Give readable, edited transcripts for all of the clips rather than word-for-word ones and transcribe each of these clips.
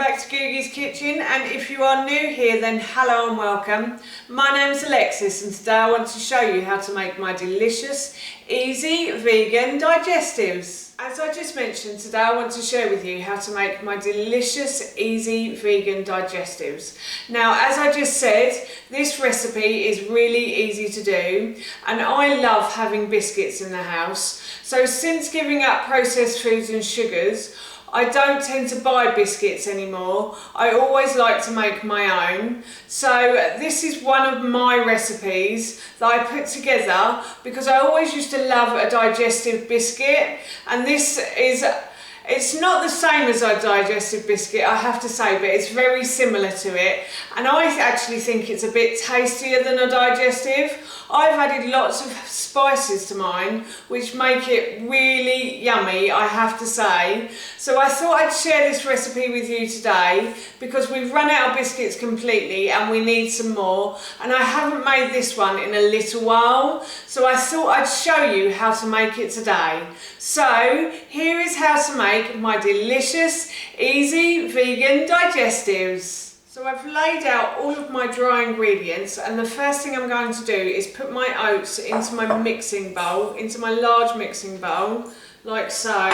back to Googie's Kitchen, and if you are new here then hello and welcome. My name is Alexis and today I want to show you how to make my delicious, easy, vegan digestives. As I just mentioned, today I want to share with you how to make my delicious, easy, vegan digestives. Now, as I just said, this recipe is really easy to do and I love having biscuits in the house. So since giving up processed foods and sugars, I don't tend to buy biscuits anymore. I always like to make my own. So this is one of my recipes that I put together because I always used to love a digestive biscuit, and it's not the same as a digestive biscuit, I have to say, but it's very similar to it. And I actually think it's a bit tastier than a digestive. I've added lots of spices to mine, which make it really yummy, I have to say. So I thought I'd share this recipe with you today because we've run out of biscuits completely and we need some more. And I haven't made this one in a little while, so I thought I'd show you how to make it today. So here is how to make my delicious, easy, vegan digestives. So I've laid out all of my dry ingredients, and the first thing I'm going to do is put my oats into my mixing bowl, into my large mixing bowl, like so.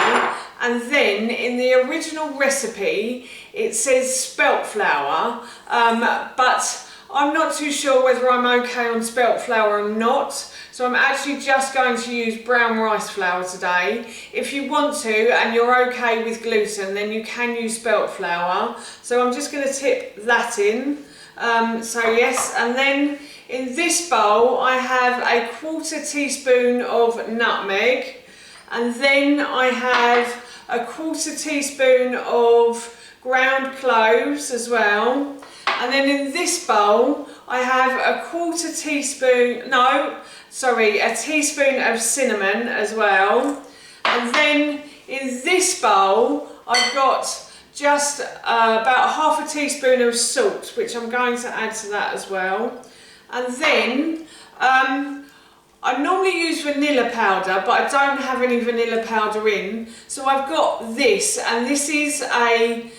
And then in the original recipe it says spelt flour, but I'm not too sure whether I'm okay on spelt flour or not, so I'm actually just going to use brown rice flour today. If you want to and you're okay with gluten, then you can use spelt flour. So I'm just going to tip that in. So yes, and then in this bowl I have a 1/4 teaspoon of nutmeg, and then I have a 1/4 teaspoon of ground cloves as well. And then in this bowl I have a teaspoon of cinnamon as well. And then in this bowl I've got just about 1/2 teaspoon of salt, which I'm going to add to that as well. And then I normally use vanilla powder, but I don't have any vanilla powder in. So I've got this, and this is a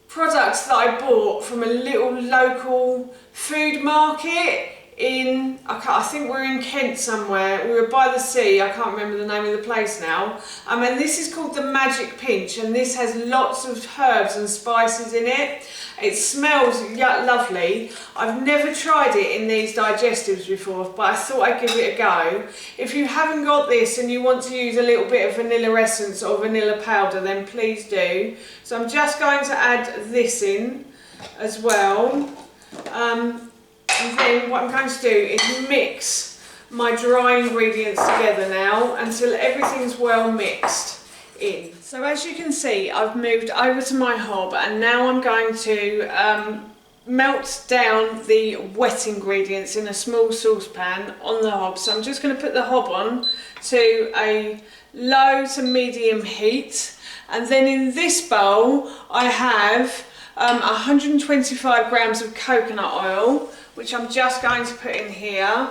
product that I bought from a little local food market in, I think we're in Kent somewhere. We were by the sea, I can't remember the name of the place now. And this is called the Magic Pinch, and this has lots of herbs and spices in it. It smells lovely. I've never tried it in these digestives before, but I thought I'd give it a go. If you haven't got this and you want to use a little bit of vanilla essence or vanilla powder, then please do. So I'm just going to add this in as well. And then what I'm going to do is mix my dry ingredients together now until everything's well mixed in. So as you can see, I've moved over to my hob, and now I'm going to melt down the wet ingredients in a small saucepan on the hob. So I'm just going to put the hob on to a low to medium heat, and then in this bowl I have 125 grams of coconut oil, which I'm just going to put in here.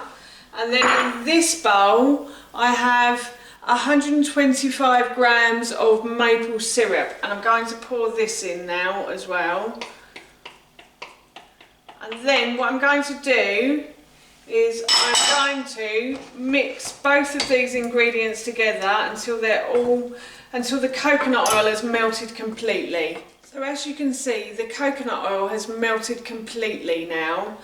And then in this bowl I have 125 grams of maple syrup, and I'm going to pour this in now as well. And then what I'm going to do is I'm going to mix both of these ingredients together until the coconut oil has melted completely. So as you can see, the coconut oil has melted completely now.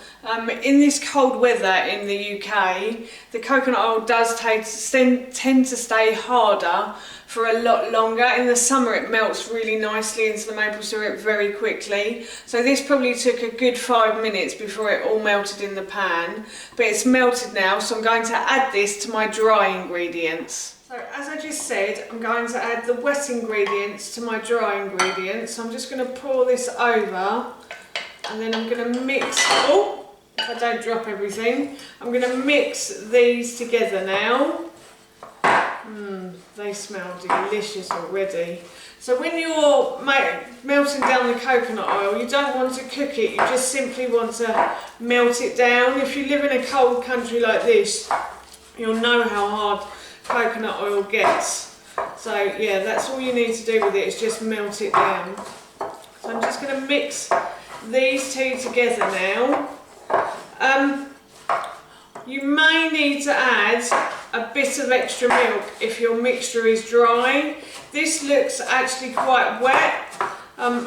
In this cold weather in the UK, the coconut oil does tend to stay harder for a lot longer. In the summer it melts really nicely into the maple syrup very quickly. So this probably took a good 5 minutes before it all melted in the pan. But it's melted now, so I'm going to add this to my dry ingredients. So as I just said, I'm going to add the wet ingredients to my dry ingredients. So I'm just going to pour this over, and then I'm going to mix, if I don't drop everything, I'm going to mix these together now. They smell delicious already. So when you're melting down the coconut oil, you don't want to cook it, you just simply want to melt it down. If you live in a cold country like this, you'll know how hard coconut oil gets. So yeah, that's all you need to do with it, is just melt it down. So I'm just going to mix these two together now. You may need to add a bit of extra milk if your mixture is dry. This looks actually quite wet.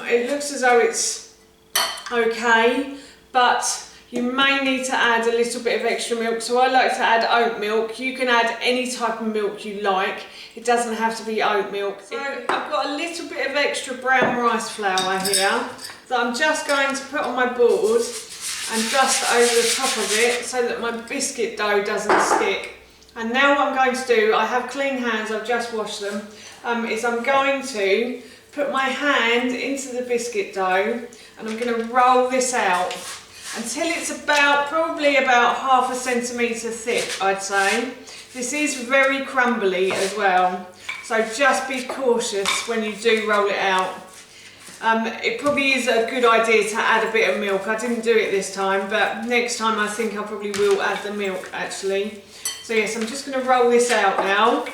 It looks as though it's okay, but you may need to add a little bit of extra milk. So I like to add oat milk. You can add any type of milk you like. It doesn't have to be oat milk. So I've got a little bit of extra brown rice flour here that I'm just going to put on my board and dust over the top of it so that my biscuit dough doesn't stick. And now what I'm going to do, I have clean hands, I've just washed them, is I'm going to put my hand into the biscuit dough and I'm going to roll this out until it's probably about ½ centimetre thick, I'd say. This is very crumbly as well, so just be cautious when you do roll it out. It probably is a good idea to add a bit of milk. I didn't do it this time, but next time I think I probably will add the milk actually. So yes, I'm just going to roll this out now.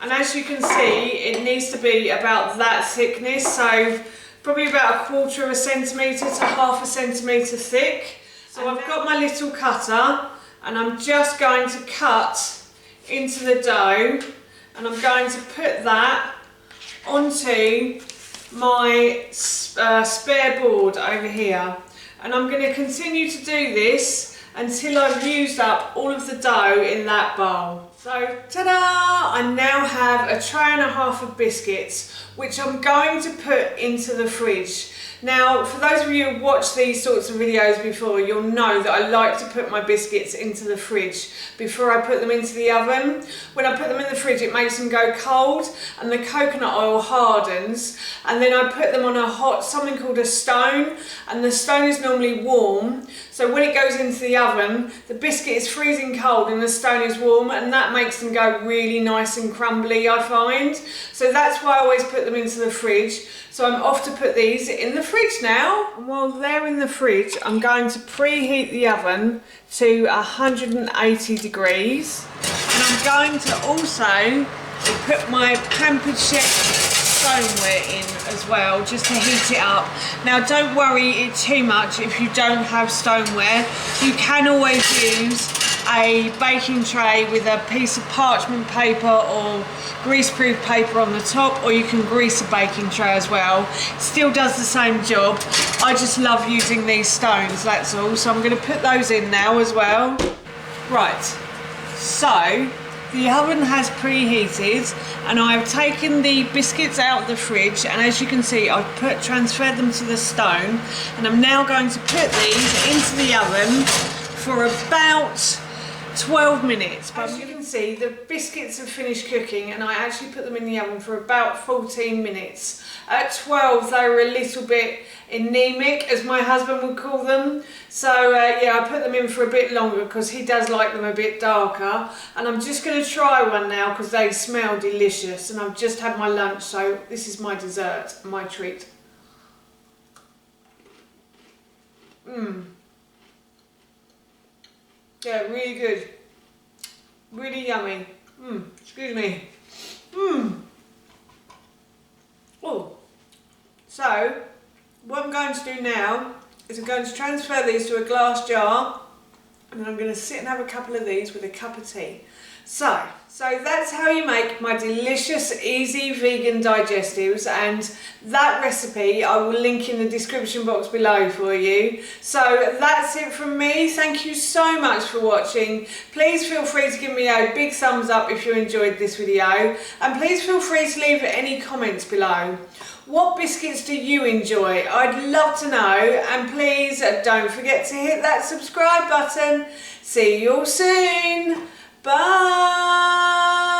And as you can see, it needs to be about that thickness, so probably about ½ centimetre to ½ centimetre thick. So I've got my little cutter and I'm just going to cut into the dough and I'm going to put that onto my spare board over here, and I'm going to continue to do this until I've used up all of the dough in that bowl. So ta-da! I now have a tray and a half of biscuits which I'm going to put into the fridge. Now, for those of you who've watched these sorts of videos before, you'll know that I like to put my biscuits into the fridge before I put them into the oven. When I put them in the fridge, it makes them go cold and the coconut oil hardens, and then I put them on something called a stone, and the stone is normally warm. So when it goes into the oven, the biscuit is freezing cold and the stone is warm, and that makes them go really nice and crumbly, I find. So that's why I always put them into the fridge. So I'm off to put these in the fridge now. And while they're in the fridge, I'm going to preheat the oven to 180 degrees. And I'm going to also put my Pampered Chef stoneware in as well, just to heat it up. Now don't worry it too much if you don't have stoneware. You can always use a baking tray with a piece of parchment paper or greaseproof paper on the top, or you can grease a baking tray as well. It still does the same job. I just love using these stones, that's all. So I'm going to put those in now as well. Right, so the oven has preheated and I've taken the biscuits out of the fridge, and as you can see I've transferred them to the stone, and I'm now going to put these into the oven for about 12 minutes. But as you can see, the biscuits have finished cooking and I actually put them in the oven for about 14 minutes. At 12 they were a little bit anemic, as my husband would call them. So yeah, I put them in for a bit longer because he does like them a bit darker. And I'm just going to try one now because they smell delicious, and I've just had my lunch, so this is my dessert, my treat. Yeah, really good. Really yummy. Excuse me. Oh. So, what I'm going to do now is I'm going to transfer these to a glass jar, and then I'm going to sit and have a couple of these with a cup of tea. So that's how you make my delicious, easy vegan digestives, and that recipe I will link in the description box below for you. So that's it from me. Thank you so much for watching. Please feel free to give me a big thumbs up if you enjoyed this video, and please feel free to leave any comments below. What biscuits do you enjoy? I'd love to know, and please don't forget to hit that subscribe button. See you all soon. Bye!